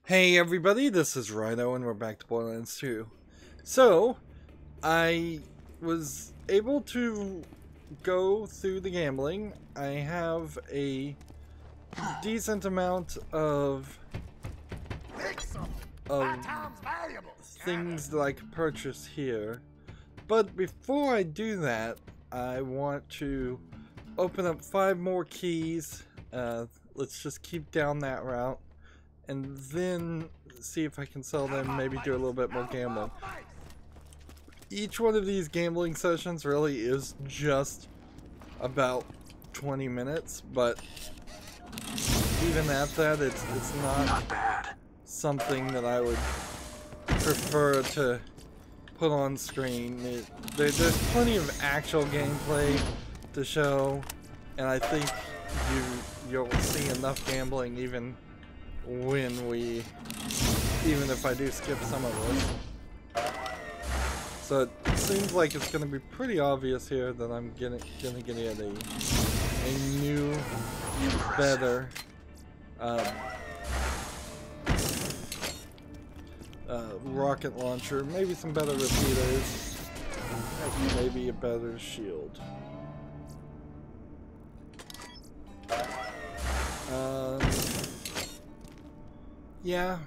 Hey everybody, this is Rydo and we're back to Borderlands 2. So, I was able to go through the gambling. I have a decent amount of things that I can purchase here. But before I do that, I want to open up 5 more keys. Let's just keep down that route. And then see if I can sell them, maybe do a little bit more gambling. Each one of these gambling sessions really is just about 20 minutes, but even at that, it's not something that I would prefer to put on screen. There's plenty of actual gameplay to show, and I think you'll see enough gambling even if I do skip some of this. So it seems like it's going to be pretty obvious here that I'm gonna get a new, better rocket launcher, maybe some better repeaters, maybe a better shield. Yeah,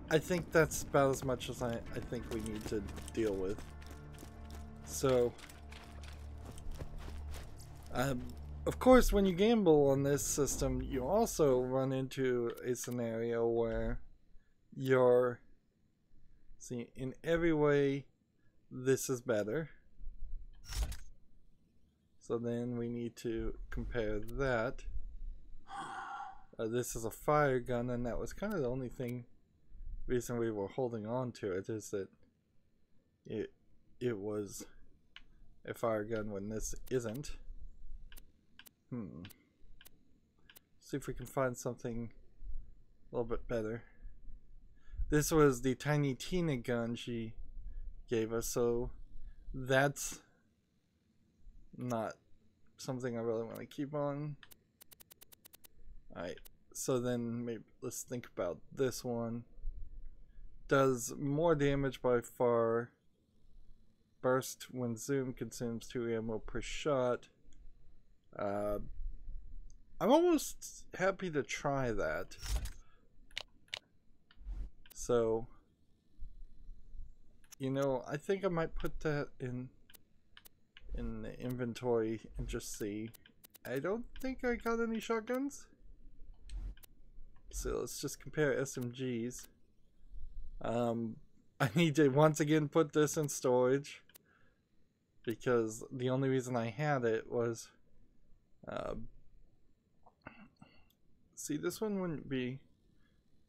I think that's about as much as I think we need to deal with. So, of course, when you gamble on this system, you also run into a scenario where see, in every way, this is better. So then we need to compare that. This is a fire gun, and that was kind of the only reason we were holding on to it, is that it was a fire gun when this isn't. See if we can find something a little bit better. This was the Tiny Tina gun she gave us, so that's not something I really want to keep on. Alright, so then maybe let's think about this one. Does more damage by far. Burst when zoom consumes 2 ammo per shot. I'm almost happy to try that. So, you know, I think I might put that in the inventory and just see. I don't think I got any shotguns. So let's just compare SMGs. I need to once again put this in storage, because the only reason I had it was see, this one wouldn't be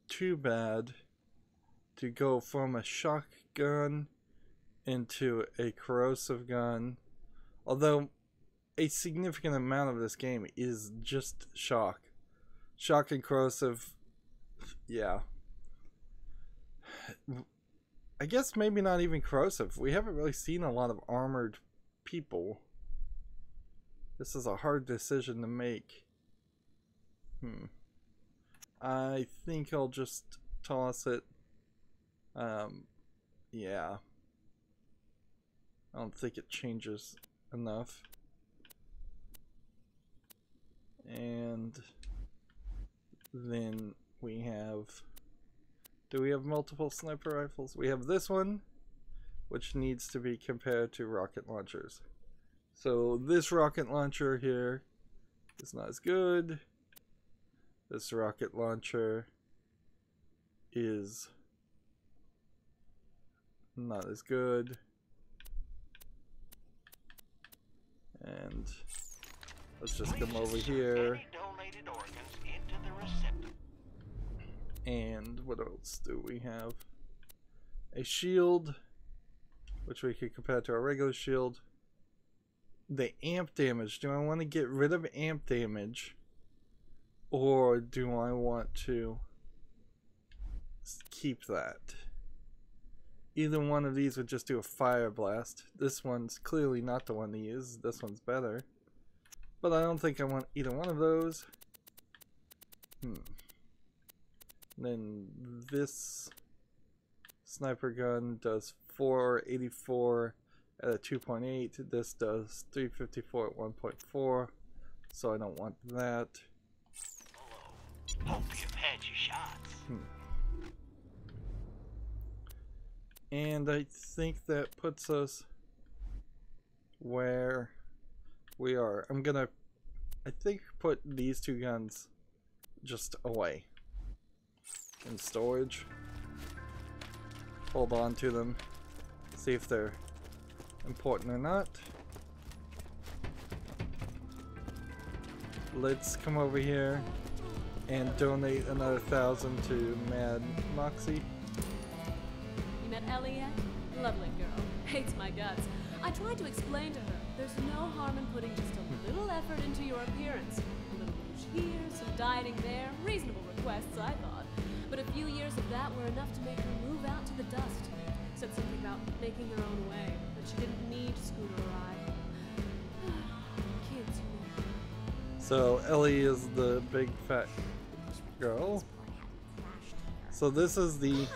too bad to go from a shotgun into a corrosive gun, although a significant amount of this game is just shock and corrosive. Yeah, I guess maybe not even corrosive. We haven't really seen a lot of armored people. This is a hard decision to make. I think I'll just toss it. Yeah, I don't think it changes enough. And then we have, do we have multiple sniper rifles? We have this one, which needs to be compared to rocket launchers. So this rocket launcher here is not as good. This rocket launcher is not as good. And let's just come over here. And what else do we have? A shield, which we could compare to our regular shield. The amp damage. Do I want to get rid of amp damage, or do I want to keep that? Either one of these would just do a fire blast. This one's clearly not the one to use. This one's better. But I don't think I want either one of those. Then this sniper gun does 484 at a 2.8. This does 354 at 1.4. So I don't want that. Hope you've had your shots. And I think that puts us where we are. I'm gonna, I think, put these two guns just away in storage. Hold on to them. See if they're important or not. Let's come over here and donate another 1,000 to Mad Moxie. You met Ellie yet? Lovely girl. Hates my guts. I tried to explain to her there's no harm in putting just a little effort into your appearance. A little rouge here, some dieting there. Reasonable requests, I thought. But a few years of that were enough to make her move out to the dust. Said something about making her own way, but she didn't need Scooter or I. Kids, you know. So Ellie is the big fat girl. So this is the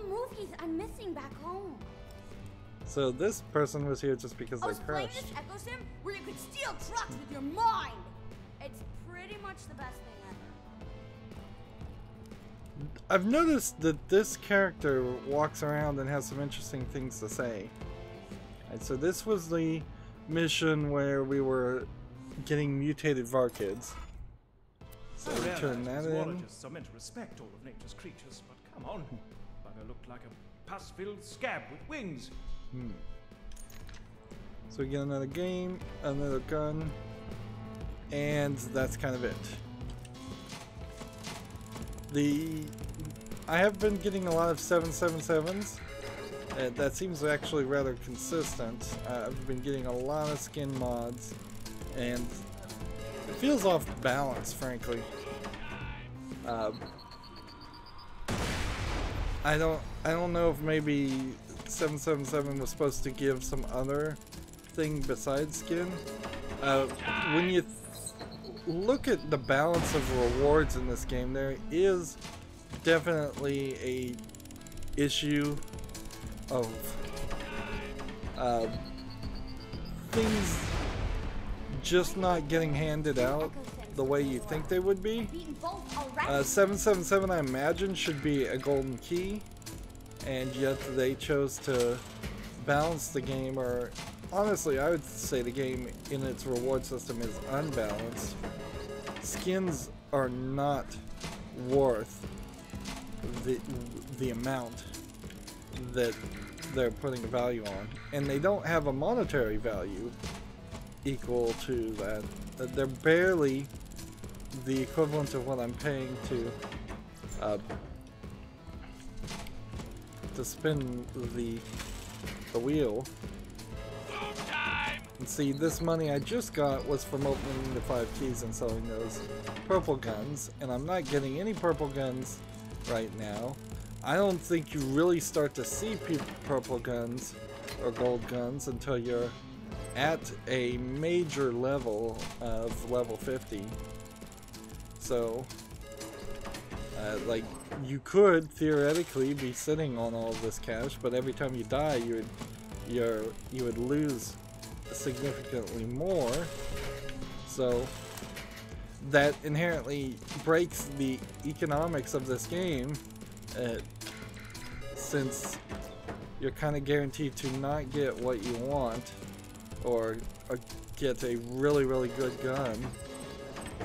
movies I'm missing back home. So this person was here just because I they was playing crashed. this Echo Sim where you could steal trucks with your mind. It's pretty much the best thing ever. I've noticed that this character walks around and has some interesting things to say. And so this was the mission where we were getting mutated Varkids. So we turn that in. Zoologists are meant to respect all of nature's creatures, but come on. Bugger looked like a pus-filled scab with wings. So we get another game, another gun, and that's kind of it. I have been getting a lot of 777s. That seems actually rather consistent. I've been getting a lot of skin mods, and it feels off balance, frankly. I don't know if maybe 777 was supposed to give some other thing besides skin. When you look at the balance of rewards in this game, there is definitely a issue of things just not getting handed out the way you think they would be. 777 I imagine should be a golden key, and yet they chose to balance the game, or honestly I would say the game in its reward system is unbalanced. Skins are not worth the amount that they're putting a value on, and they don't have a monetary value equal to that. They're barely the equivalent of what I'm paying to spin the wheel. And see, this money I just got was from opening the 5 keys and selling those purple guns, and I'm not getting any purple guns right now. I don't think you really start to see purple guns or gold guns until you're at a major level of level 50. So, like, you could theoretically be sitting on all of this cash, but every time you die, you would lose significantly more. So that inherently breaks the economics of this game, since you're kind of guaranteed to not get what you want, or get a really, really good gun.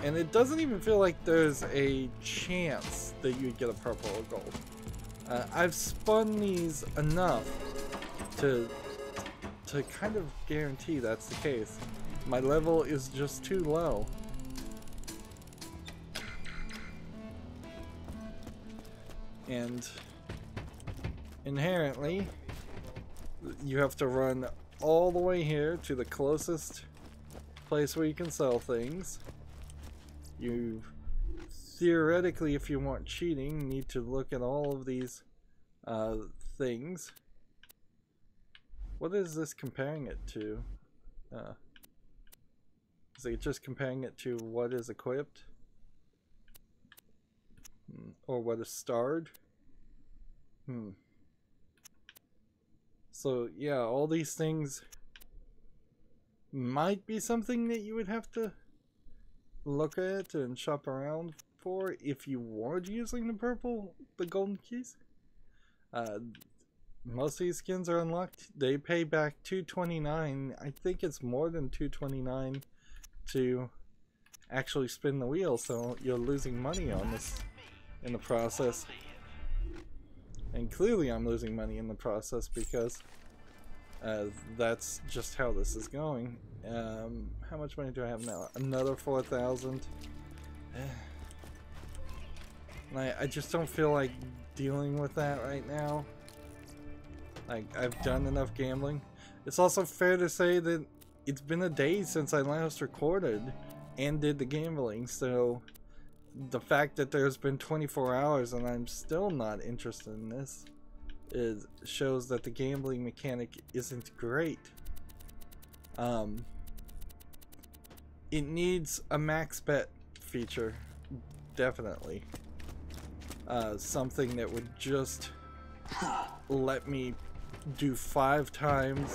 And it doesn't even feel like there's a chance that you'd get a purple or gold. I've spun these enough to kind of guarantee that's the case. My level is just too low. And inherently, you have to run all the way here to the closest place where you can sell things. You theoretically, if you want cheating, need to look at all of these things. What is this comparing it to? Is it just comparing it to what is equipped? or what is starred. So yeah, all these things might be something that you would have to look at and shop around for if you weren't using the golden keys. Most of these skins are unlocked. They pay back $229. I think it's more than $229 to actually spin the wheel, so you're losing money on this in the process. And clearly I'm losing money in the process because that's just how this is going. How much money do I have now? Another 4,000. I just don't feel like dealing with that right now. Like, I've done enough gambling. It's also fair to say that it's been a day since I last recorded and did the gambling, so the fact that there's been 24 hours and I'm still not interested in this shows that the gambling mechanic isn't great. It needs a max bet feature, definitely. Something that would just let me do 5 times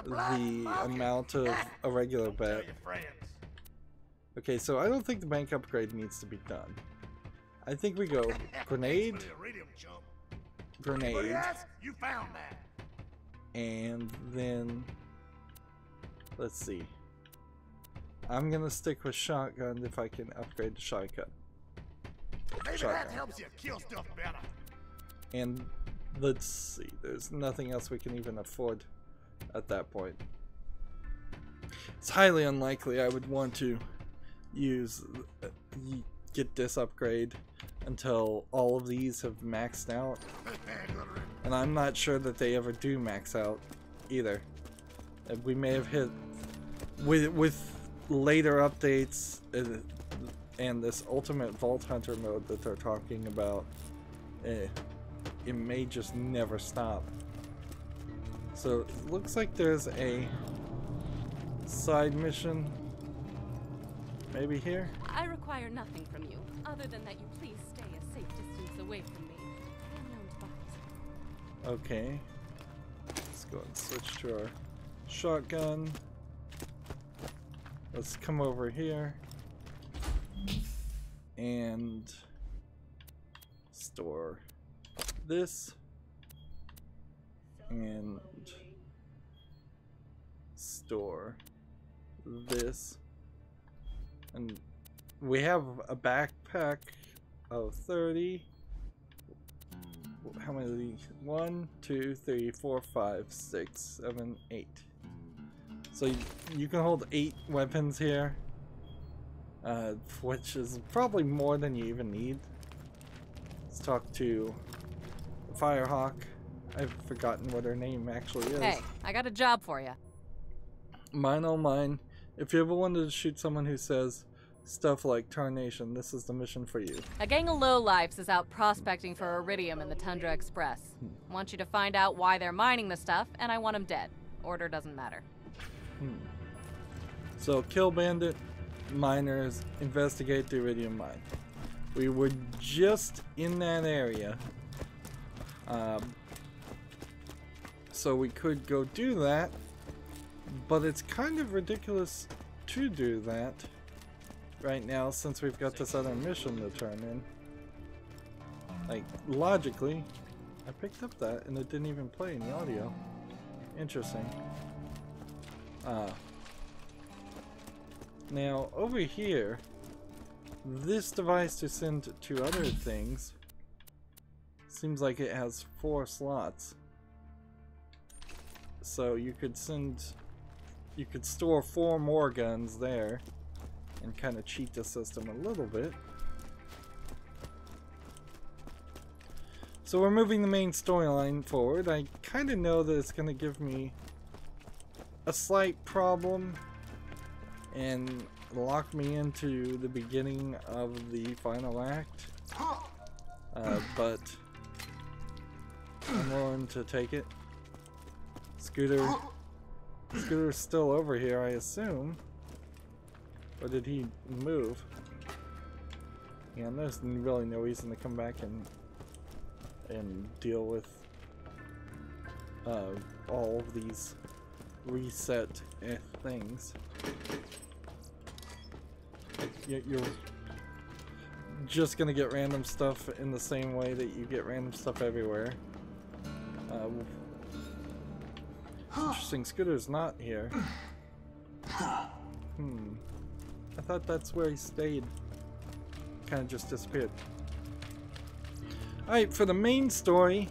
the amount of a regular bet. Okay, so I don't think the bank upgrade needs to be done. I think we go grenade, grenade, and then let's see. I'm gonna stick with shotgun if I can upgrade to shotgun. Maybe that helps you kill stuff better. And let's see, there's nothing else we can even afford at that point. It's highly unlikely I would want to get this upgrade until all of these have maxed out. And I'm not sure that they ever do max out either. We may have hit with later updates and this ultimate Vault Hunter mode that they're talking about. It may just never stop. So it looks like there's a side mission maybe here. I require nothing from you, other than that you please stay a safe distance away from me. Okay. Let's go and switch to our shotgun. Let's come over here and store this and store this, and we have a backpack of 30. How many of these? 1, 2, 3, 4, 5, 6, 7, 8. So you can hold 8 weapons here, which is probably more than you even need. Let's talk to Firehawk. I've forgotten what her name actually is. Hey, I got a job for you. Mine, oh mine. If you ever wanted to shoot someone who says stuff like Tarnation, this is the mission for you. A gang of lowlifes is out prospecting for iridium in the Tundra Express. Want you to find out why they're mining the stuff, and I want them dead. Order doesn't matter. So, kill bandit, miners, investigate the iridium mine. We were just in that area. So we could go do that, but it's kind of ridiculous to do that right now since we've got this other mission to turn in. Like, logically, I picked up that and it didn't even play in the audio. Interesting. Now, over here, this device to send to other things seems like it has 4 slots. So you could store 4 more guns there and kind of cheat the system a little bit. So we're moving the main storyline forward. I kind of know that it's going to give me a slight problem and lock me into the beginning of the final act. But I'm willing to take it. Scooter's still over here, I assume. Or did he move? And there's really no reason to come back and deal with all of these reset things. You're just gonna get random stuff in the same way that you get random stuff everywhere. Interesting, Scooter's not here. I thought that's where he stayed. Kind of just disappeared. Alright, for the main story,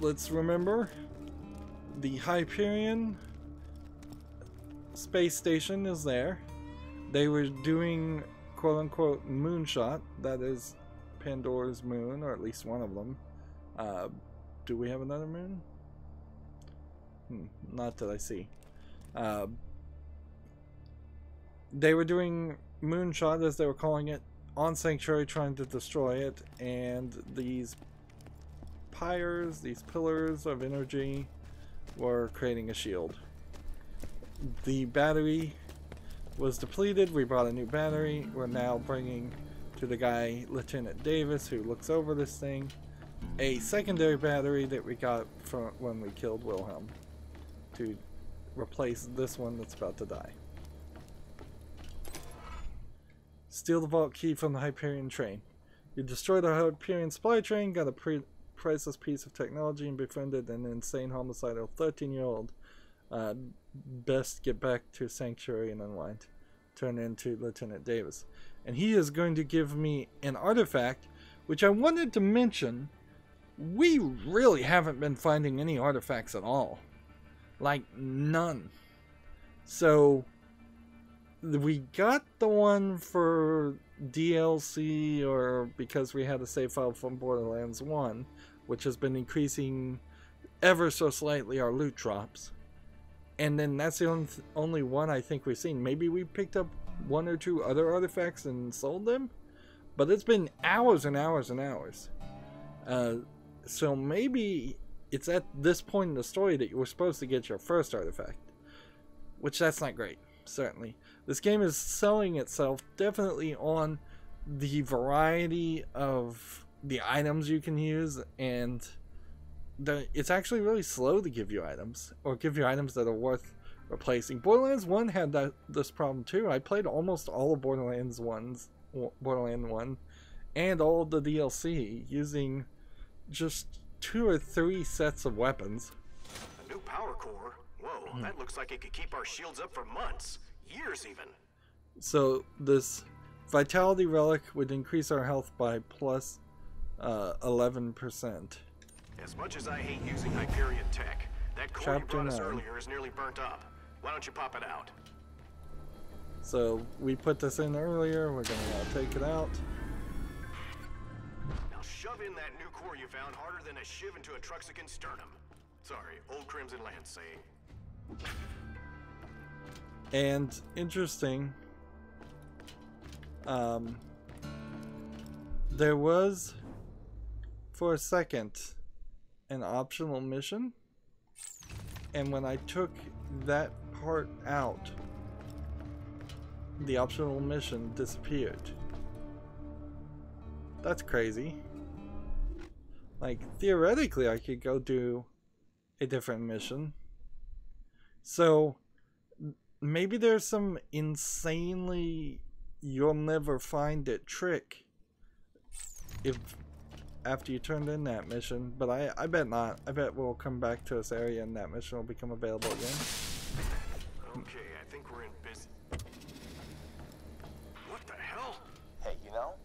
let's remember the Hyperion space station is there. They were doing quote-unquote moonshot, that is Pandora's moon, or at least one of them. Do we have another moon? Not that I see. They were doing moonshot, as they were calling it, on Sanctuary, trying to destroy it, and these pyres, these pillars of energy, were creating a shield. The battery was depleted. We brought a new battery. We're now bringing to the guy, Lieutenant Davis, who looks over this thing, a secondary battery that we got from when we killed Wilhelm, to replace this one that's about to die. Steal the vault key from the Hyperion train. You destroyed the Hyperion supply train, got a priceless piece of technology, and befriended an insane homicidal 13-year-old. Best get back to Sanctuary and unwind. Turn into Lieutenant Davis. And he is going to give me an artifact, which I wanted to mention. We really haven't been finding any artifacts at all. Like, none. So we got the one for DLC, or because we had a save file from Borderlands 1, which has been increasing ever so slightly our loot drops. And then that's the only one I think we've seen. Maybe we picked up one or two other artifacts and sold them, but it's been hours and hours and hours. So maybe it's at this point in the story that you were supposed to get your first artifact, which that's not great, certainly. This game is selling itself definitely on the variety of the items you can use, and it's actually really slow to give you items, or give you items that are worth replacing. Borderlands 1 had this problem too. I played almost all of Borderlands 1 and all of the DLC using just 2 or 3 sets of weapons. A new power core? Whoa, that looks like it could keep our shields up for months, years even. So this Vitality Relic would increase our health by plus 11%. As much as I hate using Hyperion tech, that core you brought us earlier is nearly burnt up. Why don't you pop it out? So we put this in earlier. We're going to take it out. Now shove in that new core you found harder than a shiv into a Truxican sternum. Sorry, old Crimson Lance saying. And interesting, there was, for a second, an optional mission, and when I took that part out, the optional mission disappeared. That's crazy. Like, theoretically I could go do a different mission. So maybe there's some insanely you'll never find it trick if after you turned in that mission, but I bet not. I bet we'll come back to this area and that mission will become available again. Okay, I think we're in business. What the hell? Hey, you know,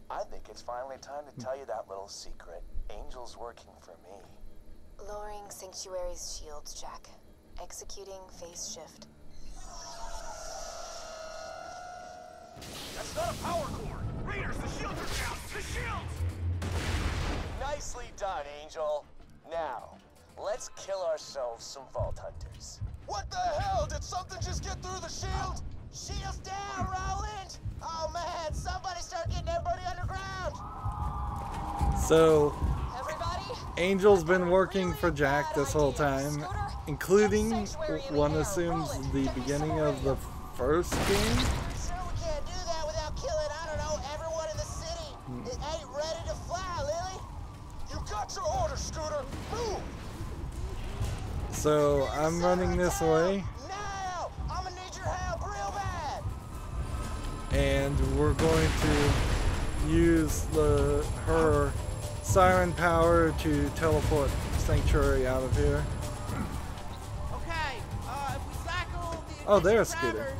I think it's finally time to tell you that little secret. Angel's working for me. Lowering Sanctuary's shields, Jack. Executing phase shift. That's not a power core! Raiders, the shields are down! The shields! Nicely done, Angel. Now, let's kill ourselves some Vault Hunters. What the hell? Did something just get through the shield? Shields down, Roland! Oh man, somebody start getting everybody underground! So, Everybody, Angel's been working for Jack this whole time, including, one assumes, the beginning of the first game. Sure we can't do that without killing, I don't know, ain't ready to fly, Lily. You got your order, Scooter. Move. So I'm running this way, Now, I'm gonna need your help real bad. and we're going to use her Siren power to teleport Sanctuary out of here. Okay, if we cycle the Oh, there's Scooter.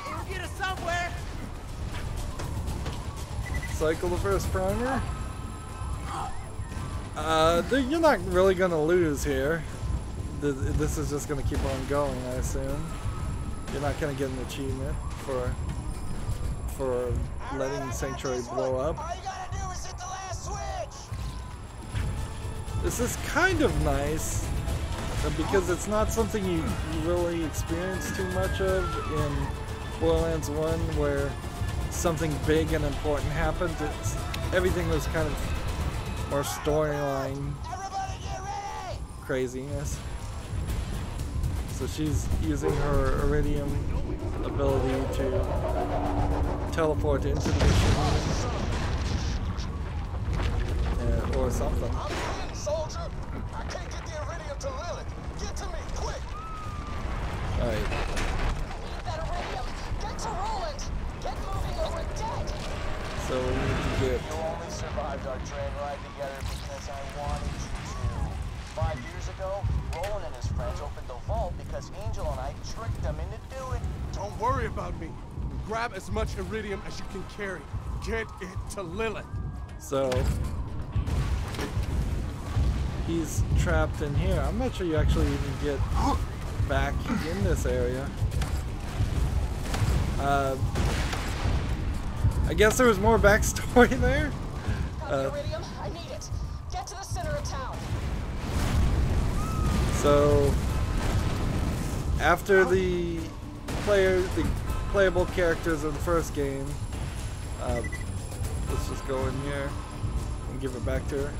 it'll get us somewhere. Cycle the first primer. You're not really gonna lose here. This is just gonna keep on going, I assume. You're not gonna get an achievement for letting Sanctuary blow up. All you gotta do is hit the last switch. This is kind of nice because it's not something you really experience too much of in Borderlands 1, where something big and important happened. Everything was kind of more storyline Everybody get ready. craziness. So she's using her Iridium ability to teleport into the machine. Or something. I'm in, soldier. I can't get the Iridium to Lilith. Get to me, quick. Alright. That iridium! Get to Roland! Get moving or we're dead! So we need to get... You only survived our train ride together because I wanted you to. 5 years ago, Roland and his friends opened the vault because Angel and I tricked them into doing it. Don't worry about me. Grab as much iridium as you can carry. Get it to Lilith. So he's trapped in here. I'm not sure you actually even get back in this area. I guess there was more backstory there. Got the iridium? I need it. Get to the center of town. So after the playable characters of the first game, let's just go in here and give it back to her.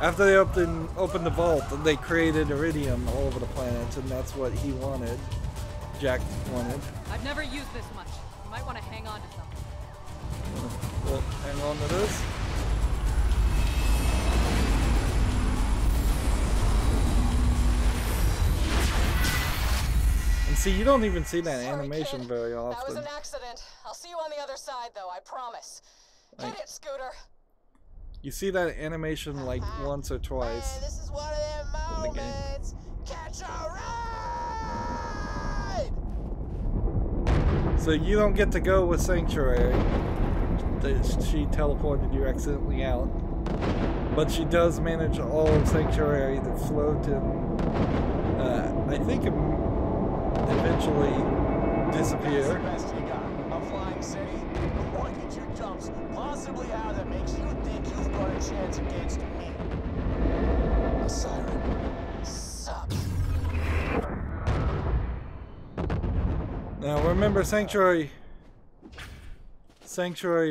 After they opened the vault, they created iridium all over the planet, and that's what he wanted. Jack wanted. I've never used this much. You might want to hang on to something. Well, hang on to this. And see, you don't even see that animation kid. very That was often. an accident. I'll see you on the other side, though, I promise. Get it, Scooter. You see that animation like once or twice This is one of them in the game. moments. Catch a ride! So you don't get to go with Sanctuary. She teleported you accidentally out. But she does manage all of Sanctuary to float and I think eventually disappear. That's the best you got. A flying city. What did your jumps possibly have that makes you think you've got a chance against me? Siren. Sup. Now remember, Sanctuary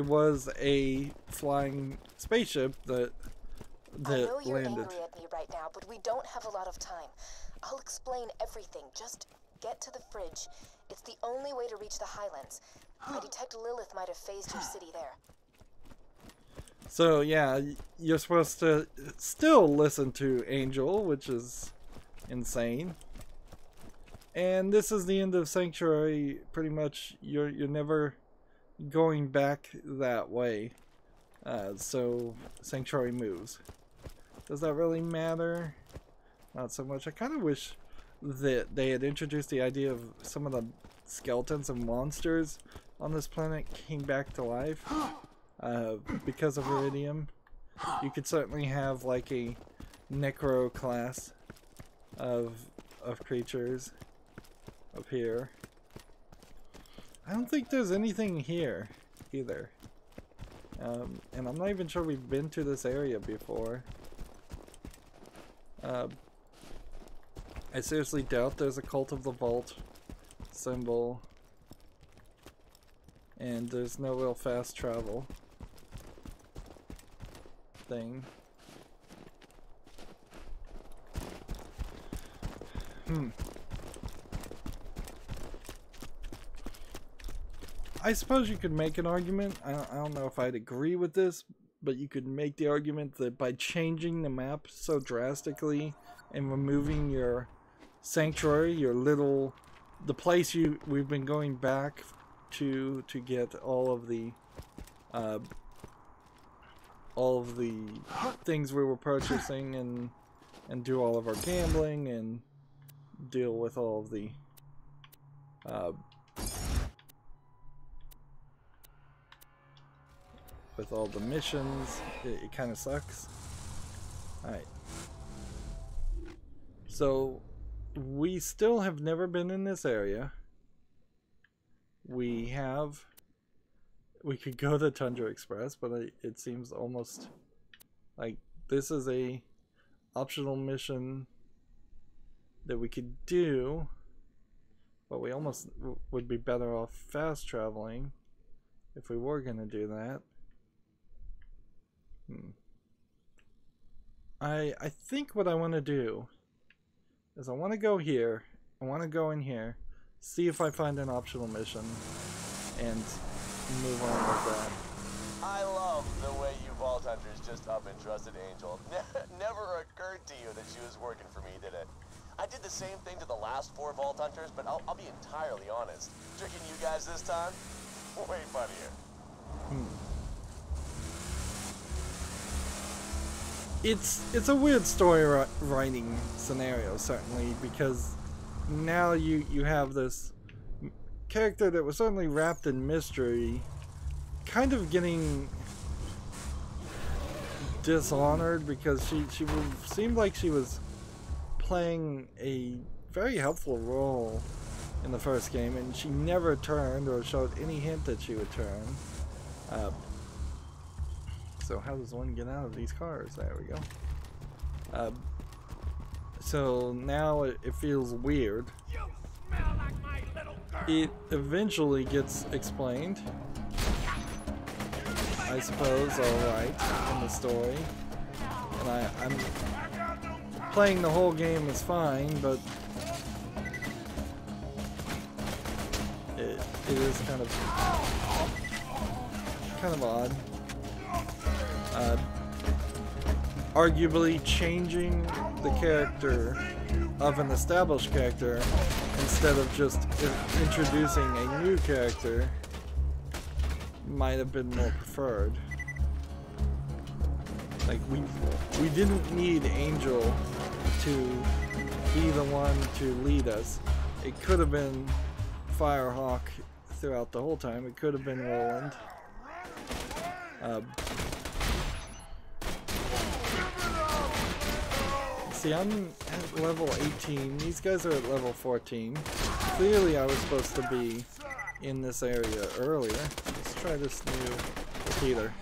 was a flying spaceship that I know you're landed. angry at me right now, but we don't have a lot of time. I'll explain everything. Just get to the fridge. It's the only way to reach the Highlands. I detect Lilith might have phased your city there. So yeah, you're supposed to still listen to Angel, which is insane. And this is the end of Sanctuary. Pretty much, you're never going back that way. So Sanctuary moves. Does that really matter? Not so much. I kind of wish that they had introduced the idea of some of the skeletons and monsters on this planet came back to life because of Iridium. You could certainly have like a necro class of creatures up here. I don't think there's anything here either. And I'm not even sure we've been to this area before. I seriously doubt there's a Cult of the Vault symbol. And there's no real fast travel thing. I suppose you could make an argument. I don't know if I'd agree with this, but you could make the argument that by changing the map so drastically and removing your sanctuary, the place we've been going back to get all of the things we were purchasing and do all of our gambling and deal with all of the with all the missions. It kind of sucks. Alright. So we still have never been in this area. We could go to Tundra Express, but it seems almost like this is a optional mission that we could do, but we almost would be better off fast traveling if we were going to do that. I think what I want to do is I want to go here, I want to go in here, see if I find an optional mission, and move on with that. I love the way you Vault Hunters just up and trusted Angel. Never occurred to you that she was working for me, did it? I did the same thing to the last 4 Vault Hunters, but I'll be entirely honest. Tricking you guys this time? Way funnier. It's a weird story writing scenario, certainly, because now you have this character that was certainly wrapped in mystery kind of getting dishonored because she seemed like she was playing a very helpful role in the first game, and she never turned or showed any hint that she would turn. So how does one get out of these cars? There we go. So now it feels weird. You smell like my little girl. It eventually gets explained, I suppose, alright, in the story. And I'm playing the whole game is fine, but it is kind of odd. Arguably changing the character of an established character instead of just introducing a new character might have been more preferred. Like we didn't need Angel to be the one to lead us. It could have been Firehawk throughout the whole time. It could have been Roland. See, I'm at level 18. These guys are at level 14. Clearly I was supposed to be in this area earlier. Let's try this new repeater.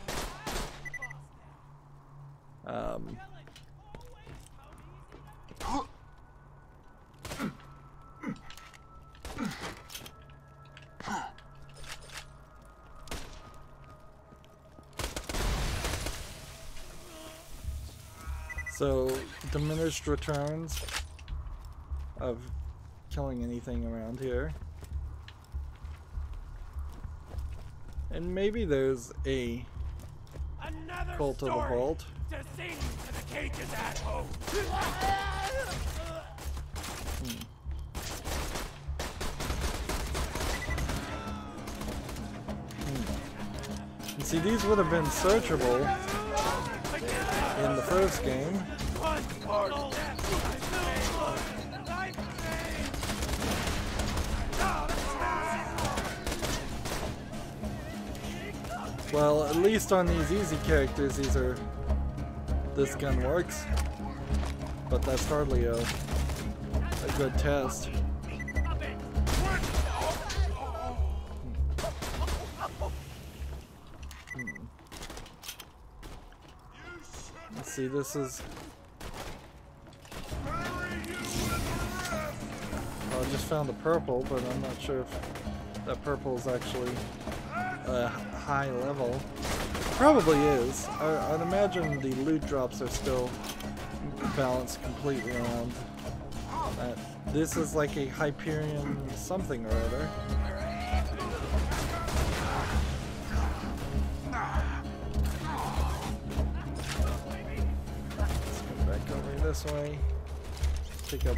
So, diminished returns of killing anything around here. And maybe there's a Another cult of the story vault. to sing to the cages at home. And see, these would have been searchable in the first game. Well, at least on these easy characters, this gun works, but that's hardly a good test. Let's see, this is... Oh, I just found the purple, but I'm not sure if that purple is actually a high level. Probably is. I'd imagine the loot drops are still balanced completely around that. This is like a Hyperion something or other. this way. Pick up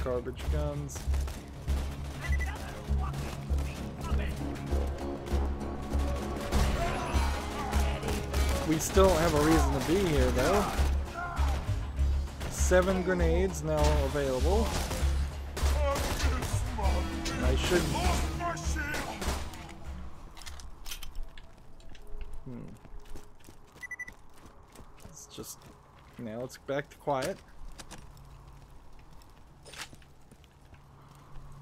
garbage guns. We still don't have a reason to be here though. 7 grenades now available. I should... It's just... Now it's back to quiet.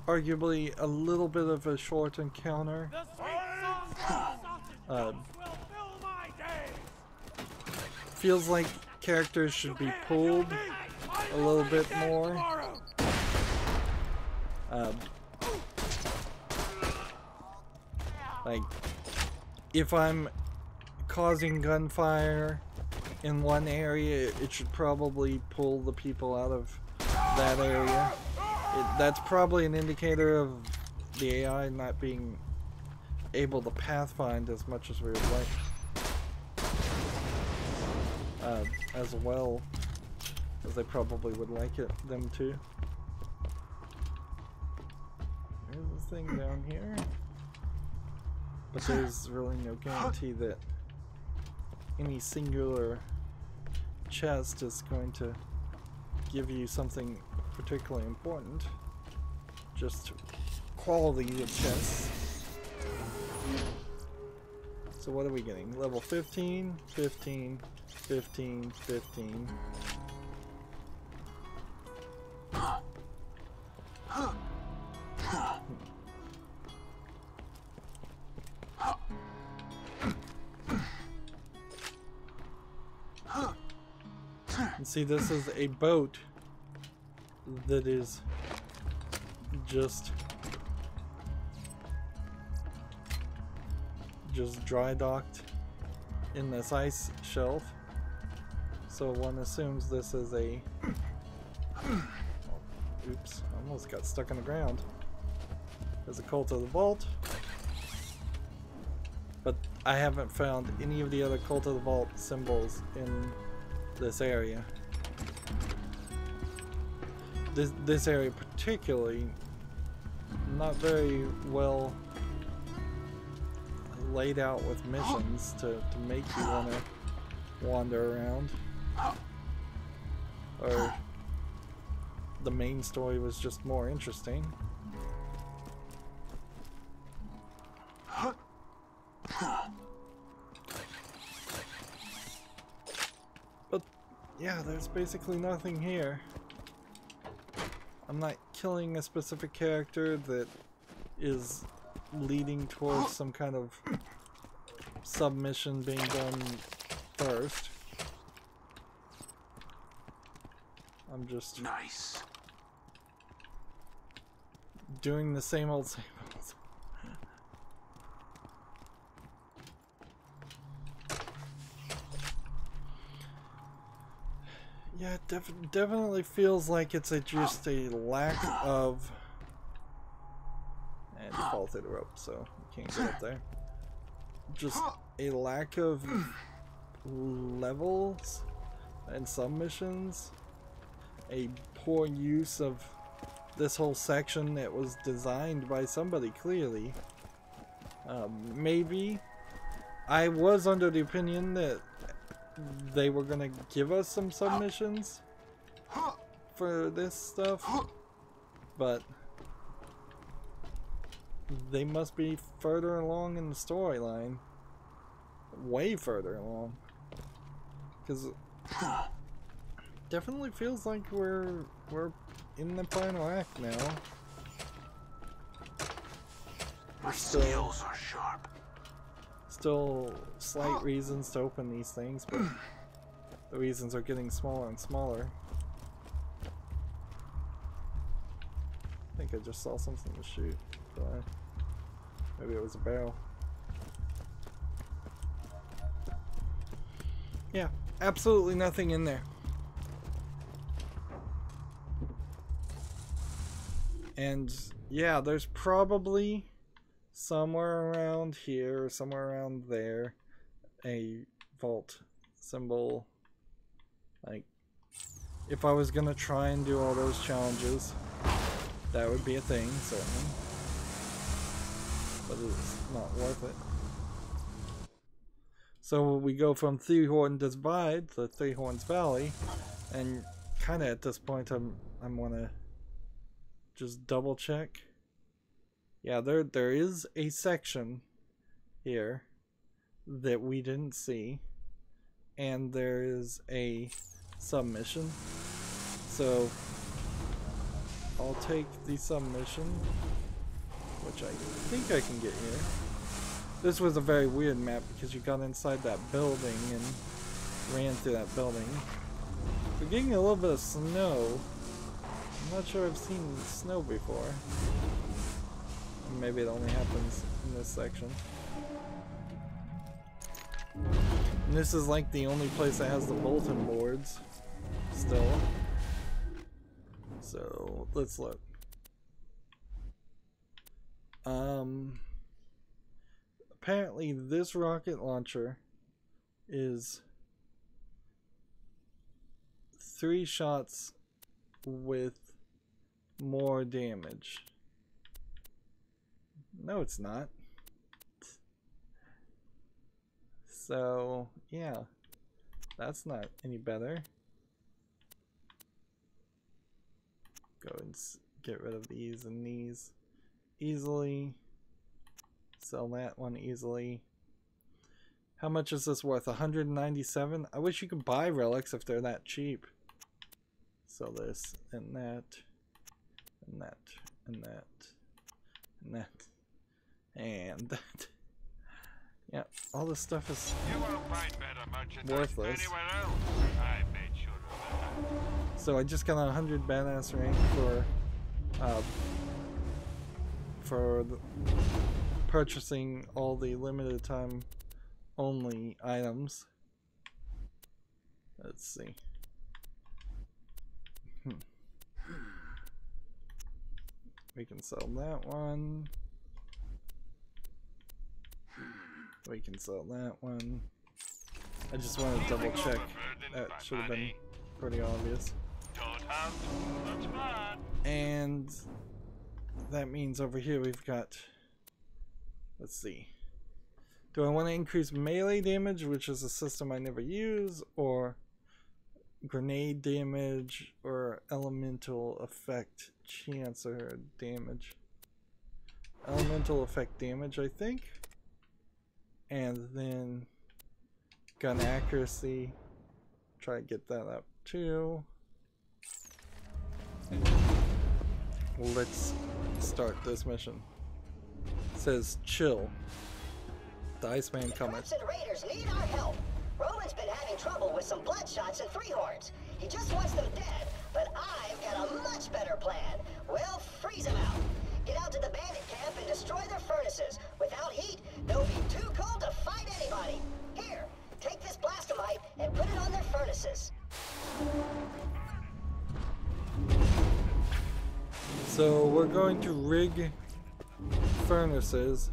Arguably a little bit of a short encounter. Feels like characters should be pulled a little bit more. Like, if I'm causing gunfire in one area, it should probably pull the people out of that area. That's probably an indicator of the AI not being able to pathfind as much as we would like. As well as they probably would like them to. There's this thing down here. But there's really no guarantee that any singular chest is going to give you something particularly important. Just quality of chests. So what are we getting? Level 15, 15, 15, 15. And see, this is a boat that is just dry docked in this ice shelf. So one assumes this is a... Oh, oops, almost got stuck in the ground. There's a Cult of the Vault. But I haven't found any of the other Cult of the Vault symbols in this area. This area particularly not very well laid out with missions to make you want to wander around. Or the main story was just more interesting. But yeah, there's basically nothing here. I'm not killing a specific character that is leading towards some kind of submission being done first. I'm just doing the same old. Yeah, it definitely feels like it's just a lack of... And fall through the rope, so you can't get up there. Just a lack of levels and submissions. A poor use of this whole section that was designed by somebody, clearly. Maybe I was under the opinion that they were gonna give us some submissions for this stuff, but they must be further along in the storyline, way further along, because definitely feels like we're in the final act now. My skills are sharp. Still slight reasons to open these things, but the reasons are getting smaller and smaller. I think I just saw something to shoot, but maybe it was a barrel. Yeah, absolutely nothing in there. And yeah, there's probably somewhere around here, somewhere around there, a vault symbol, like if I was gonna try and do all those challenges, that would be a thing, certainly. But it's not worth it. So we go from Three Horns Divide to Three Horns Valley, and kind of at this point I'm gonna just double check. Yeah, there is a section here that we didn't see, and there is a submission. So I'll take the submission, which I think I can get here. This was a very weird map because you got inside that building and ran through that building. We're getting a little bit of snow. I'm not sure I've seen snow before. Maybe it only happens in this section. And this is like the only place that has the bulletin boards still. So let's look. Apparently this rocket launcher is 3 shots with more damage. No, it's not. So, yeah. That's not any better. Go and get rid of these and these easily. Sell that one easily. How much is this worth? 197? I wish you could buy relics if they're that cheap. Sell this and that and that and that and that and that. Yeah, all this stuff is worthless. So I just got a 100 badass rank for purchasing all the limited time only items. Let's see. We can sell that one. We can sell that one. I just want to double check. That should have been pretty obvious. And that means over here we've got, let's see. Do I want to increase melee damage, which is a system I never use, or grenade damage, or elemental effect chance or damage? Elemental effect damage, I think. And then gun accuracy. Try to get that up too. Let's start this mission. It says chill. The Iceman cometh. The Raiders need our help. Roman's been having trouble with some bloodshots and Three Horns. He just wants them dead, but I've got a much better plan. We'll freeze them out. Get out to the bandit camp and destroy their furnaces. Without heat, they'll be too cold to fight anybody. Here, take this blastomite and put it on their furnaces. So we're going to rig furnaces.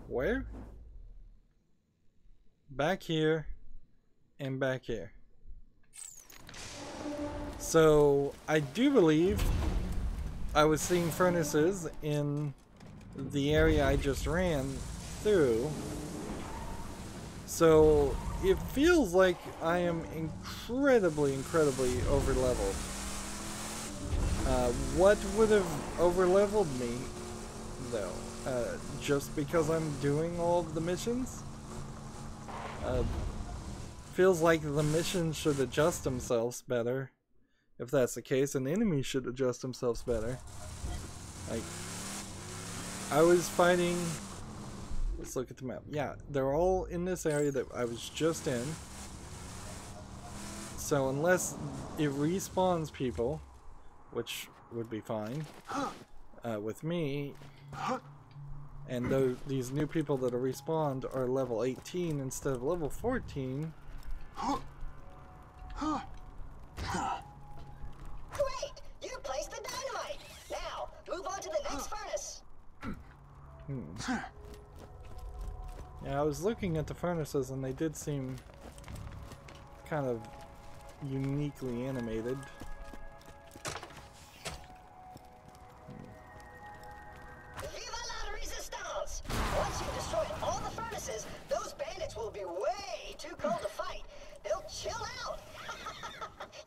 Where? Back here and back here. So I do believe I was seeing furnaces in the area I just ran through. So it feels like I am incredibly over leveled. What would have over leveled me though? Just because I'm doing all of the missions? Feels like the missions should adjust themselves better. If that's the case, and enemies should adjust themselves better. Like, I was fighting... Let's look at the map. Yeah, they're all in this area that I was just in. So unless it respawns people, which would be fine with me, and these new people that are respawned are level 18 instead of level 14. Great! You placed the dynamite! Now, move on to the next furnace! Yeah, I was looking at the furnaces and they did seem kind of uniquely animated. Viva la resistance! Once you've destroyed all the furnaces, those bandits will be way too cold to fight. They'll chill out.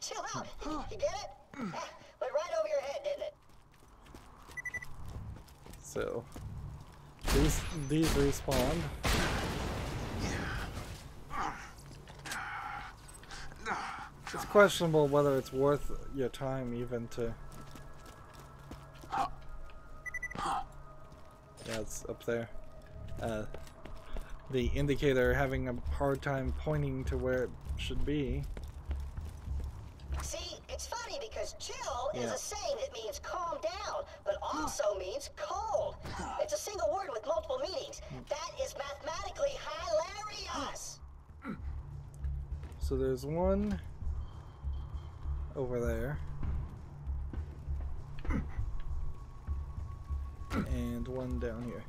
Chill out. You get it? Went right over your head, didn't it? So these respawn. It's questionable whether it's worth your time even to. Yeah, it's up there. The indicator having a hard time pointing to where it should be. See, it's funny because chill is a saying that means calm down, but also means cold. It's a single word with multiple meanings. That is mathematically hilarious. So there's one over there. And one down here.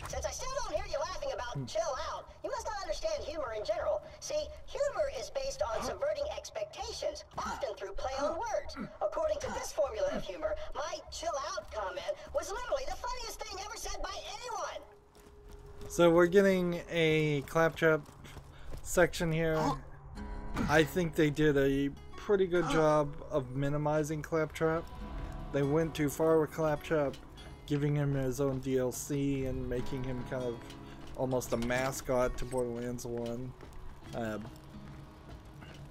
Since I still don't hear you laughing about chill out, you must not understand humor in general. See, humor is based on subverting expectations, often through play on words. According to this formula of humor, my chill out comment was literally the funniest thing ever said by anyone. So we're getting a claptrap section here. I think they did a pretty good job of minimizing claptrap. They went too far with claptrap, giving him his own DLC and making him kind of almost a mascot to Borderlands 1.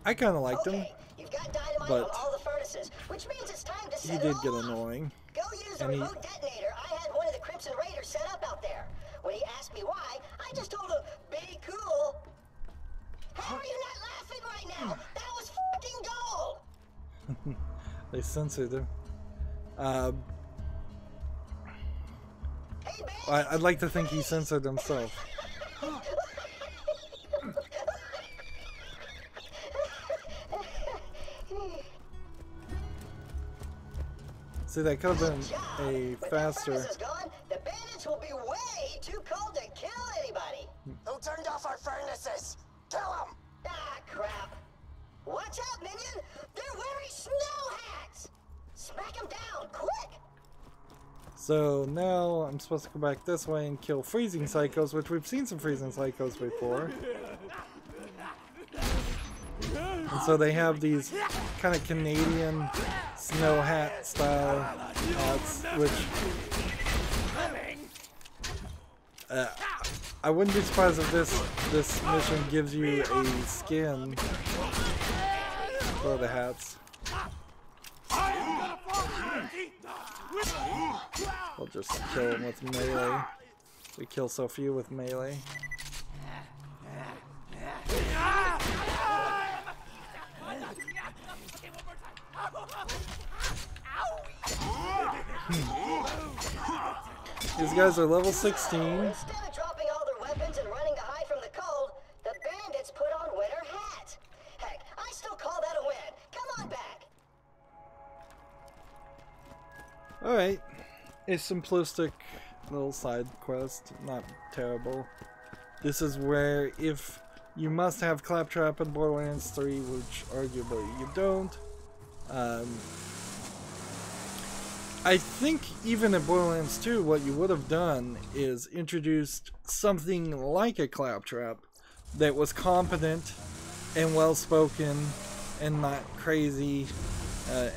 I kind of liked him, You've got dynamite but on all the furnaces, which means it's time to set he it did all get off. annoying. Go use the remote detonator. I had one of the Crimson Raiders set up out there. When he asked me why, I just told him, be cool. How are you not laughing right now? That was fucking gold! They censored him. I'd like to think he censored himself. See, that could have been a faster. The bandits will be way too cold to kill anybody. Who turned off our furnaces? Kill them! Ah, crap. Watch out, minion! They're wearing snow hats! Smack them down, quick! So now I'm supposed to go back this way and kill freezing psychos, which we've seen some freezing psychos before. And so they have these kind of Canadian snow hat style hats, which I wouldn't be surprised if this mission gives you a skin for the hats. We'll just kill them with melee. We kill so few with melee. These guys are level 16. Instead of dropping all their weapons and running to hide from the cold, the bandits put on winter hats. Heck, I still call that a win. Come on back. Alright. A simplistic little side quest. Not terrible. This is where if you must have Claptrap in Borderlands 3, which arguably you don't, I think even in Borderlands 2 what you would have done is introduced something like a Claptrap that was competent and well spoken and not crazy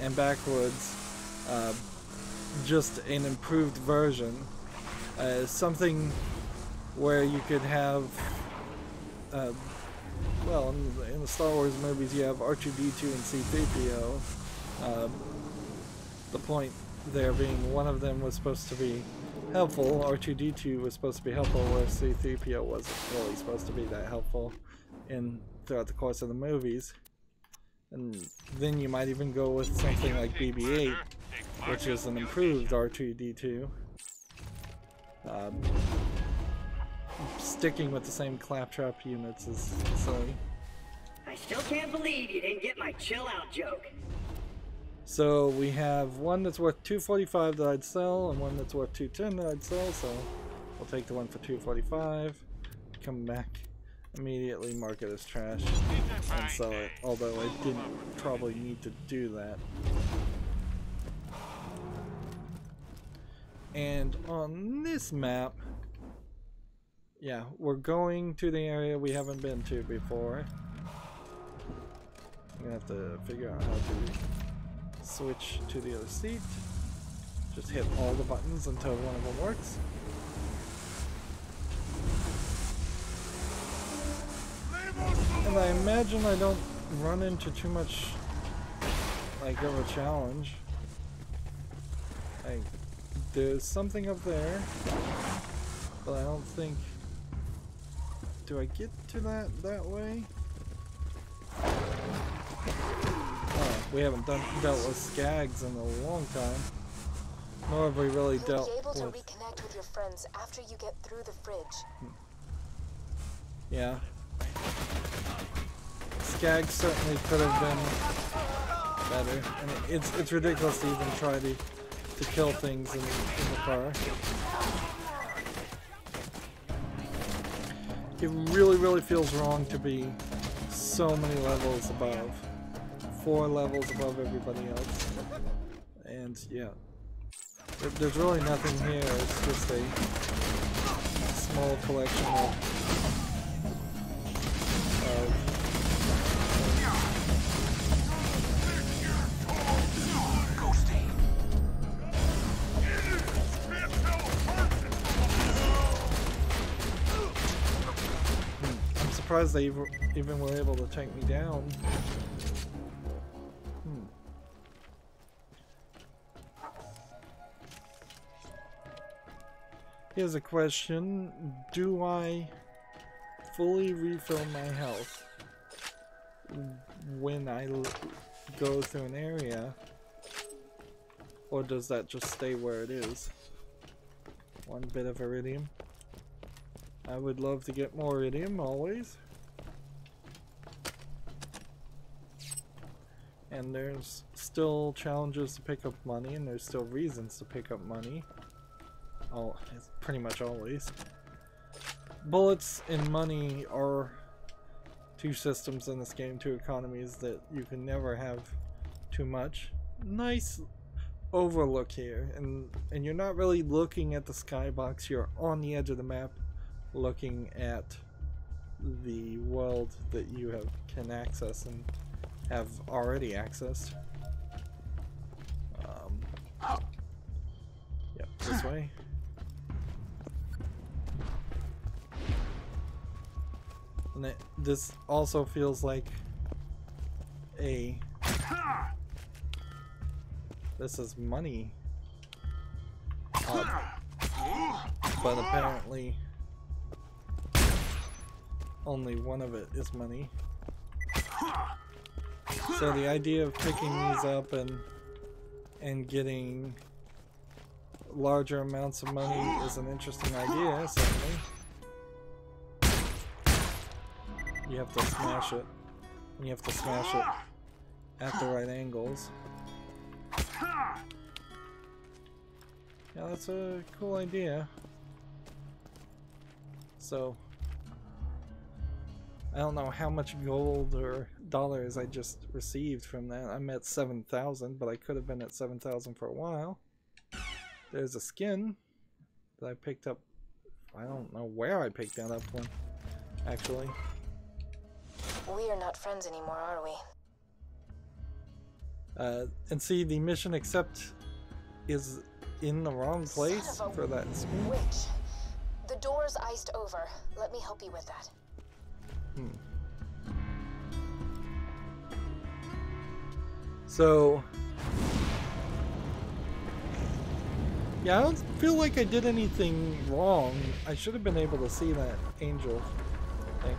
and backwards. Just an improved version. Something where you could have well, in the Star Wars movies you have R2-D2 and C-3PO. The point there being one of them was supposed to be helpful, R2-D2 was supposed to be helpful, whereas C-3PO wasn't really supposed to be that helpful throughout the course of the movies. And then you might even go with something like BB-8, which is an improved R2-D2. Sticking with the same Claptrap units is silly. I still can't believe you didn't get my chill out joke. So we have one that's worth $245 that I'd sell, and one that's worth $210 that I'd sell, so we'll take the one for $245. Come back. immediately mark it as trash and sell it, although I didn't probably need to do that. And on this map, yeah, we're going to the area we haven't been to before. I'm gonna have to figure out how to switch to the other seat. Just hit all the buttons until one of them works. And I imagine I don't run into too much like of a challenge. Like, there's something up there, but I don't think. Do I get to that way? Oh, we haven't dealt with skags in a long time. Nor have we really dealt with. You'll be able to reconnect with your friends after you get through the fridge. Yeah. Skags certainly could have been better, and it's ridiculous to even try to kill things in the car. It really feels wrong to be so many levels above. 4 levels above everybody else. And yeah. There's really nothing here, it's just a small collection of I'm surprised they even were able to take me down. Here's a question. Do I fully refill my health when I go through an area? Or does that just stay where it is? 1 bit of iridium. I would love to get more iridium, always. And there's still challenges to pick up money, and there's still reasons to pick up money. Oh, it's pretty much always. Bullets and money are 2 systems in this game, 2 economies that you can never have too much. Nice overlook here, and you're not really looking at the skybox, you're on the edge of the map looking at the world that you can access and have already accessed. Yep, this way. And this also feels like this is money but apparently only one of it is money. So the idea of picking these up and getting larger amounts of money is an interesting idea, certainly. You have to smash it, and you have to smash it at the right angles. Yeah, that's a cool idea. So, I don't know how much gold or dollars I just received from that. I'm at 7,000, but I could have been at 7,000 for a while. There's a skin that I picked up. I don't know where I picked that up one, actually. We are not friends anymore, are we? And see, the mission accept is in the wrong place for that skin. Witch. The door's iced over. Let me help you with that. So, yeah, I don't feel like I did anything wrong. I should have been able to see that angel thing.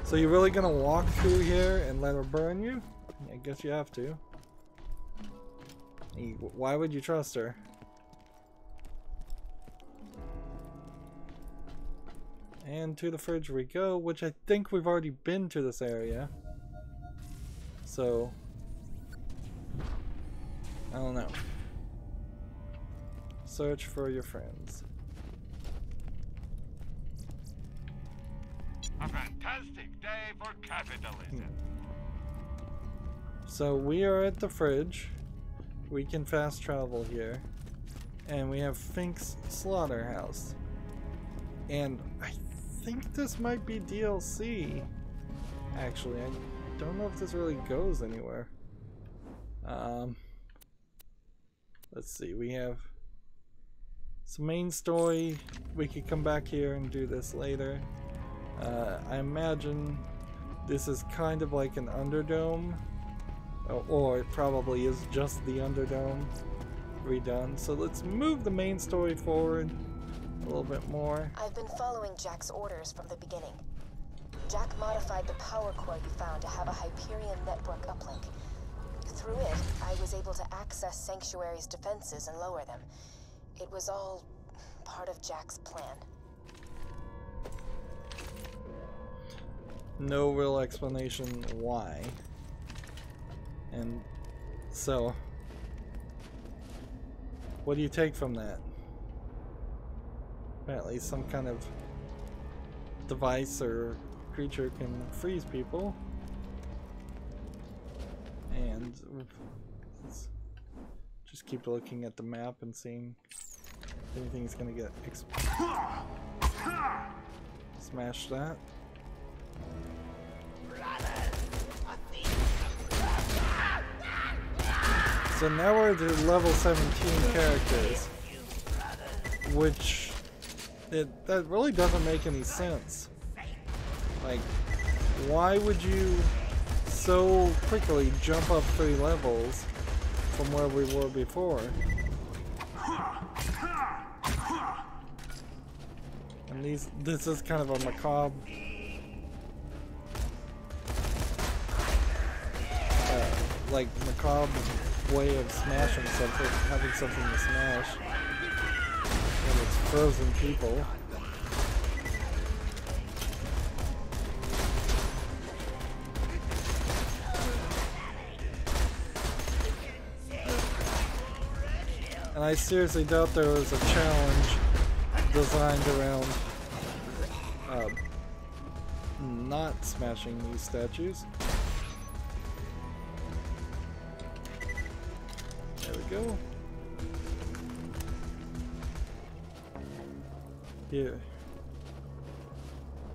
So you're really gonna walk through here and let her burn you? I guess you have to. Why would you trust her? And to the fridge we go, which I think we've already been to this area. So, I don't know. Search for your friends. A fantastic day for capitalism. So we are at the fridge. We can fast travel here. And we have Fink's Slaughterhouse. And I think this might be DLC. Actually, I don't know if this really goes anywhere. Let's see, we have some main story. We could come back here and do this later. I imagine this is kind of like an Underdome. Or it probably is just the Underdome redone. So let's move the main story forward a little bit more. I've been following Jack's orders from the beginning. Jack modified the power core you found to have a Hyperion network uplink. Through it, I was able to access Sanctuary's defenses and lower them. It was all part of Jack's plan. No real explanation why. And so, what do you take from that? Apparently some kind of device or creature can freeze people. And let's just keep looking at the map and seeing if anything's gonna get smash that. So now we're to level 17 characters, which that really doesn't make any sense. Like, why would you so quickly jump up 3 levels from where we were before? And this is kind of a macabre macabre way of smashing something, having something to smash when it's frozen people. And I seriously doubt there was a challenge designed around not smashing these statues. There we go. Here.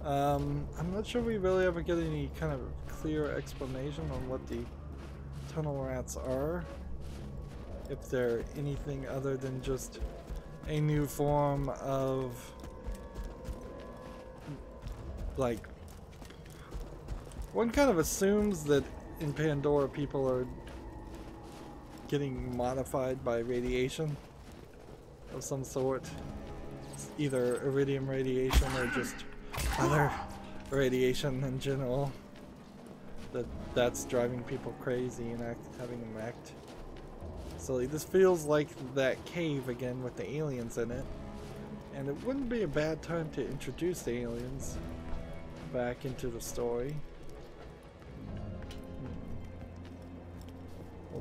I'm not sure we really ever get any kind of clear explanation on what the tunnel rats are. If they're anything other than just a new form of, like, one kind of assumes that in Pandora people are getting modified by radiation of some sort. It's either iridium radiation or just other radiation in general. That's driving people crazy and having them act silly. This feels like that cave again with the aliens in it. And it wouldn't be a bad time to introduce the aliens back into the story.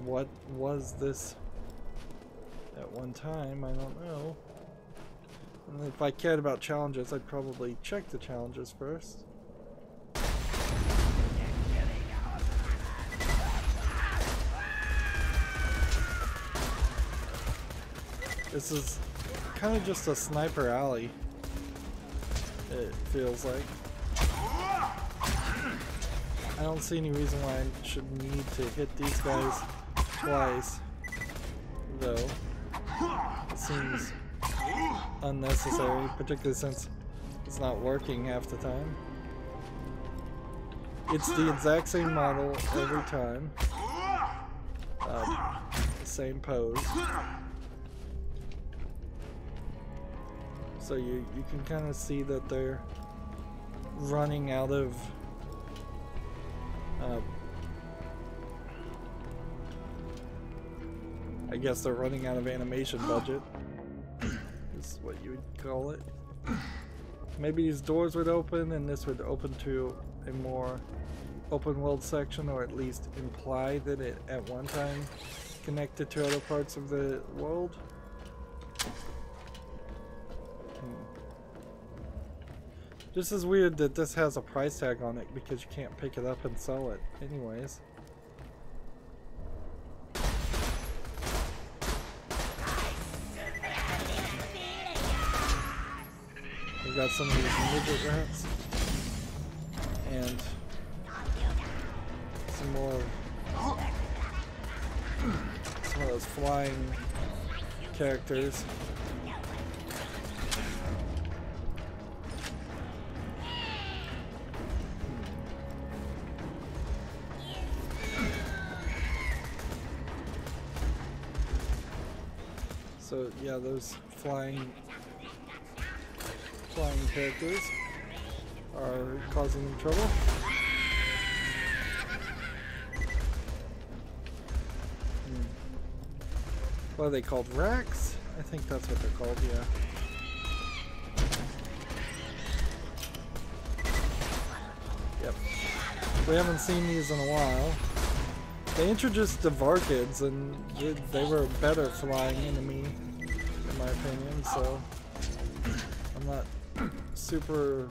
What was this at one time? I don't know. And if I cared about challenges, I'd probably check the challenges first. This is kind of just a sniper alley, it feels like. I don't see any reason why I should need to hit these guys twice, though. It seems unnecessary, particularly since it's not working half the time. It's the exact same model every time. The same pose. So you can kind of see that they're running out of I guess they're running out of animation budget. Is what you would call it. Maybe these doors would open and this would open to a more open world section, or at least imply that it at one time connected to other parts of the world. This is weird that this has a price tag on it because you can't pick it up and sell it anyways. We got some of these midget rats and some of those flying characters. So yeah, those flying characters are causing them trouble. What are they called? Racks? I think that's what they're called, yeah. Yep. We haven't seen these in a while. They introduced the Varkids and they were a better flying enemy, in my opinion, so I'm not super...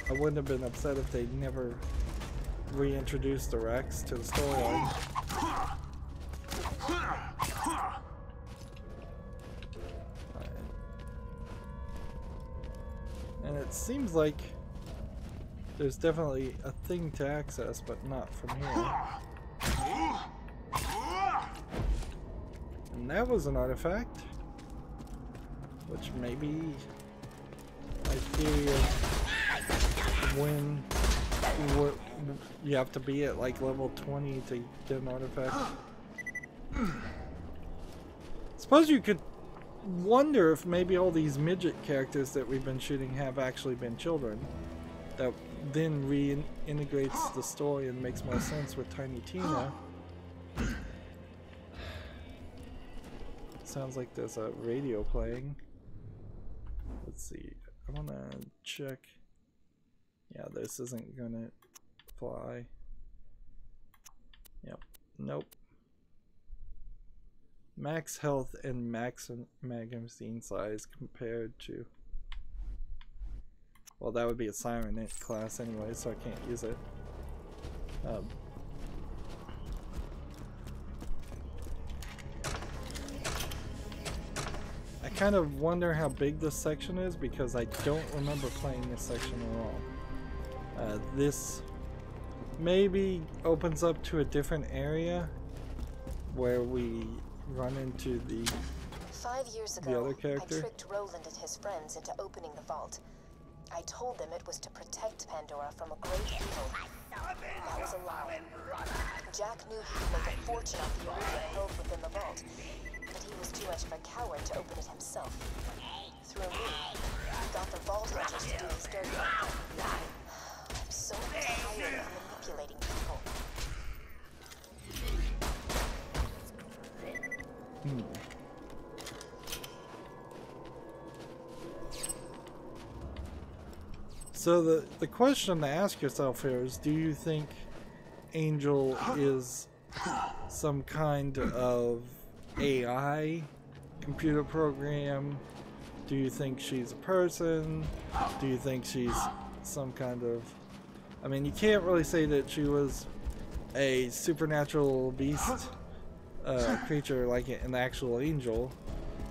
I wouldn't have been upset if they never reintroduced the Rex to the storyline. And it seems like there's definitely a thing to access, but not from here. And that was an artifact, which maybe my theory of when you have to be at like level 20 to get an artifact. Suppose you could wonder if maybe all these midget characters that we've been shooting have actually been children. That then reintegrates the story and makes more sense with Tiny Tina. Sounds like there's a radio playing. Let's see. I wanna check. Yeah, this isn't gonna fly. Yep. Nope. Max health and max magazine size compared to... Well, that would be a Siren class anyway, so I can't use it. I kind of wonder how big this section is because I don't remember playing this section at all. This maybe opens up to a different area where we run into the 5 years ago, other character. I tricked Roland and his friends into opening the vault. I told them it was to protect Pandora from a great evil. That was a lie. Jack knew he could make a fortune off the iridium held within the vault, but he was too much of a coward to open it himself. Through me, he got the vault hunters to do his dirty work. I'm so tired of manipulating people. So the question to ask yourself here is, do you think Angel is some kind of AI computer program? Do you think she's a person? Do you think she's some kind of... I mean, you can't really say that she was a supernatural beast creature like an actual angel,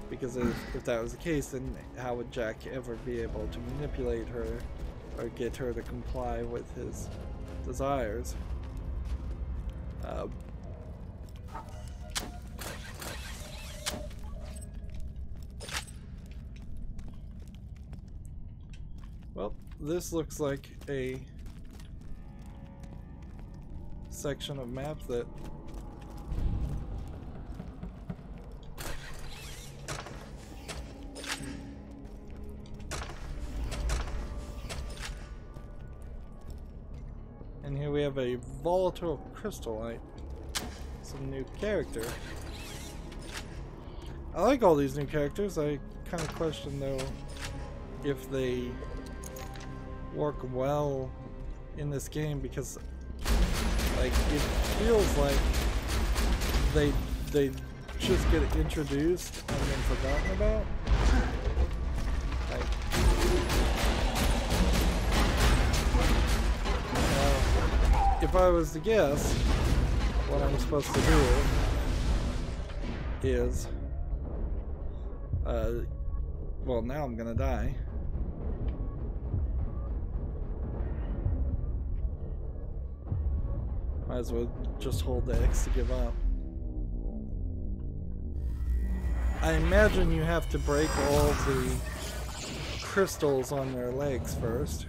because if that was the case, then how would Jack ever be able to manipulate her or get her to comply with his desires? Well, this looks like a section of map that and here we have a volatile crystallite, some new character. I like all these new characters. I kind of question though if they work well in this game, because like it feels like they just get introduced and then forgotten about. Like, if I was to guess, what I'm supposed to do is, well, now I'm gonna die. Might as well just hold the X to give up. I imagine you have to break all the crystals on their legs first.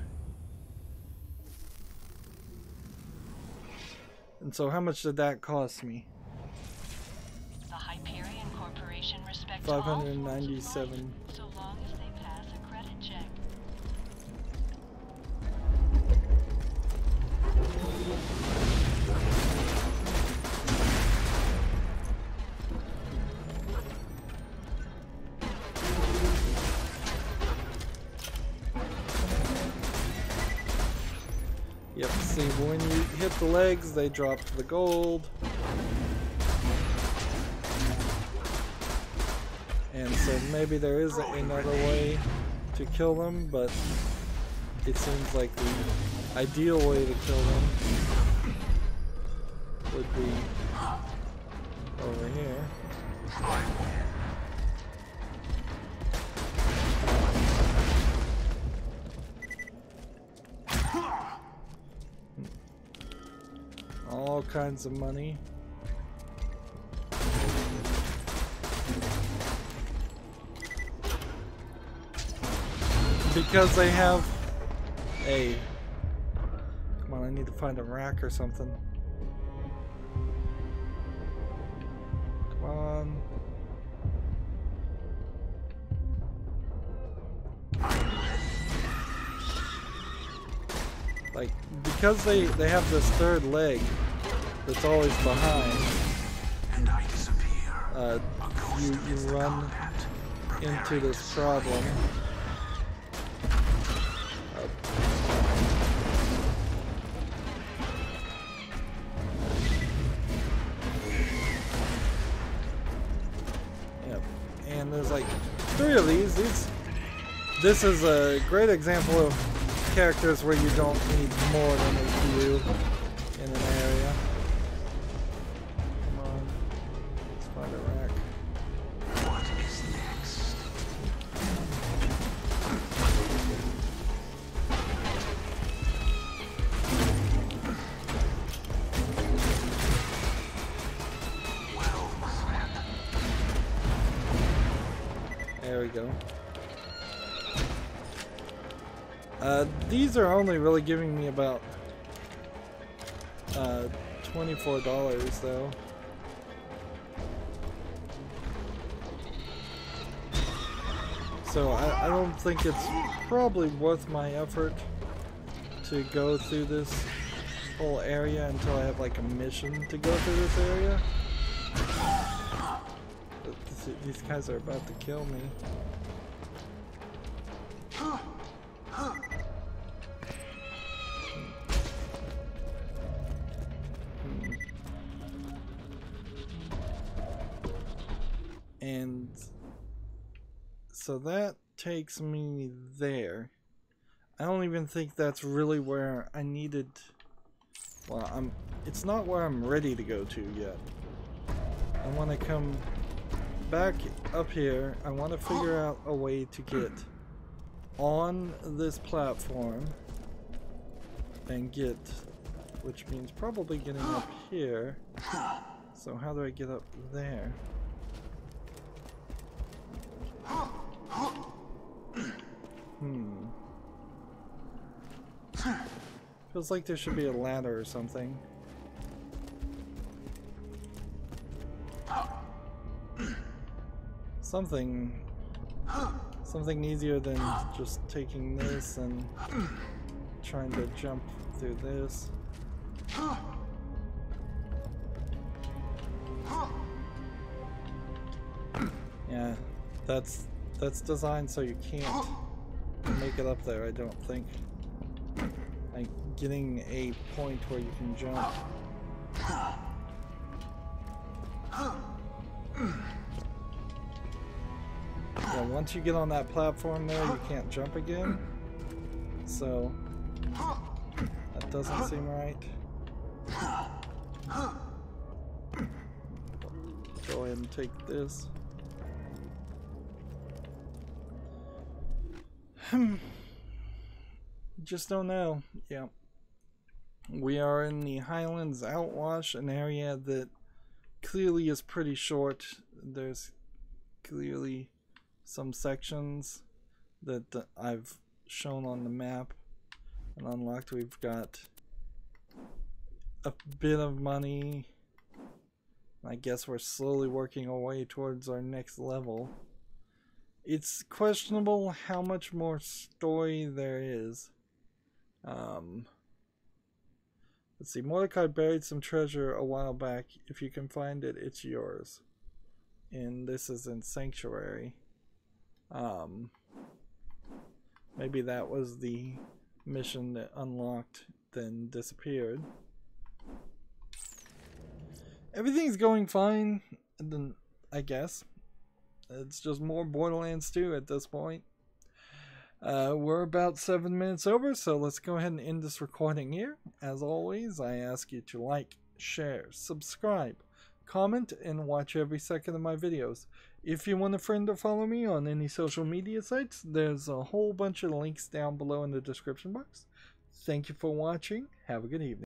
And so how much did that cost me? The Hyperion Corporation respects 597. so long as they pass a credit check. Yep, see, when you hit the legs, they drop the gold. And so maybe there is another way to kill them, but it seems like the ideal way to kill them would be over here. All kinds of money. Because they have a... Come on, I need to find a rack or something. Come on. Like, because they have this third leg that's always behind, And I disappear. You run into this problem. Yep. And there's like 3 of these. This is a great example of characters where you don't need more than a few in an area. Come on, let's find a rack. What is next? Well then. There we go. These are only really giving me about $24 though. So I don't think it's probably worth my effort to go through this whole area until I have like a mission to go through this area. But these guys are about to kill me. And so that takes me there. I don't even think that's really where I needed. Well, it's not where I'm ready to go to yet. I want to come back up here. I want to figure out a way to get on this platform and get, which means probably getting up here. So how do I get up there? Feels like there should be a ladder or something. Something easier than just taking this and trying to jump through this. Yeah, that's designed so you can't make it up there, I don't think. Like getting a point where you can jump. Yeah, once you get on that platform there, you can't jump again. So that doesn't seem right. Go ahead and take this. Just don't know. Yeah. We are in the Highlands Outwash, an area that clearly is pretty short. There's clearly some sections that I've shown on the map and unlocked. We've got a bit of money. I guess we're slowly working our way towards our next level. It's questionable how much more story there is. Let's see, Mordecai buried some treasure a while back. If you can find it, it's yours. And this is in Sanctuary. Maybe that was the mission that unlocked, then disappeared. Everything's going fine, then I guess. It's just more Borderlands 2 at this point. We're about 7 minutes over, so let's go ahead and end this recording here. As always, I ask you to like, share, subscribe, comment, and watch every second of my videos. If you want a friend to follow me on any social media sites, there's a whole bunch of links down below in the description box. Thank you for watching. Have a good evening.